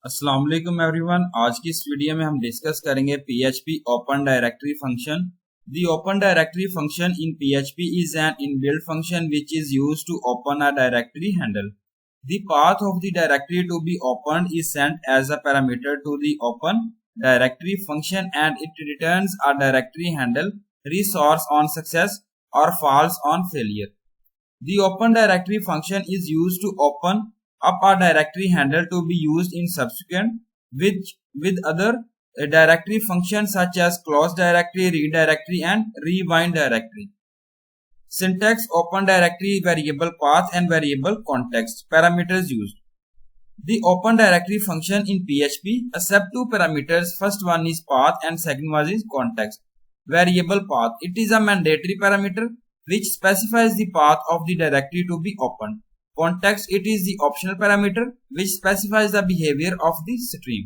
अस्सलाम वालेकुम एवरीवन। आज की इस वीडियो में हम डिस्कस करेंगे PHP open directory function. The open directory function in PHP is an inbuilt function which is used to open a directory handle. The path of the directory to be opened is sent as a parameter to the open directory function and it returns a directory handle resource on success or false on failure. The open directory function is used to open up a directory handle to be used in subsequent with other directory functions such as close directory, redirectory and rewind directory. Syntax: open directory, variable path and variable context. Parameters used. The open directory function in PHP accepts two parameters. First one is path and second one is context. Variable path: it is a mandatory parameter which specifies the path of the directory to be opened. Context: it is the optional parameter which specifies the behavior of the stream.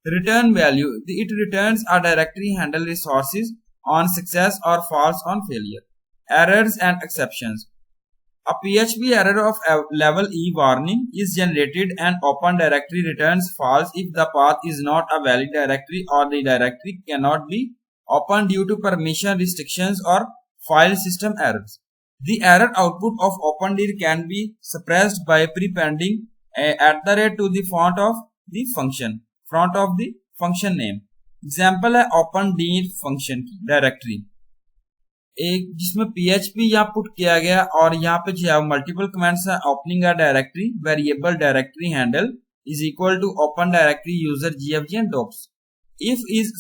Return value: it returns a directory handle resources on success or false on failure. Errors and exceptions. A PHP error of level E warning is generated and open directory returns false if the path is not a valid directory or the directory cannot be opened due to permission restrictions or file system errors. The error output of opendir can be suppressed by prepending @ to the front of the function name. Example है opendir function की directory एक जिसमें PHP यहाँ put किया गया और यहाँ पे जो है मल्टीपल कमेंट्स है. Opening a directory, variable directory handle is equal to open directory user gfg and docs. If is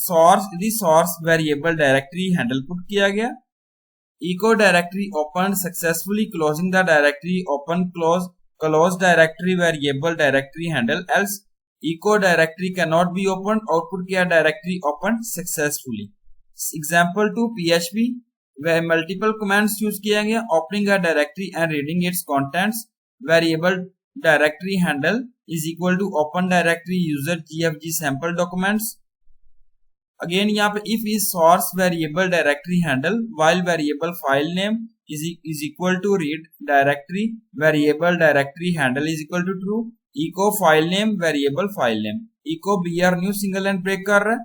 source variable directory handle put किया गया. echo directory opened successfully, closing the directory, open close directory variable directory handle, else echo directory cannot be opened. output किया directory opened successfully. example to PHP where multiple commands use किया गया. opening a directory and reading its contents, variable directory handle is equal to open directory user gfg sample documents. Again यहाँ पे if is source variable directory handle while variable file name is equal to read directory, variable directory handle is equal to true. echo file name, variable file name. echo br new single line break कर रहा है.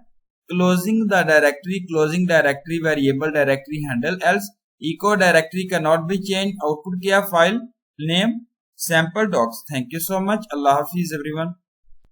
closing the directory, closing directory variable directory handle, else echo directory cannot be changed. output किया file name sample docs. Thank you so much. Allah Hafiz everyone.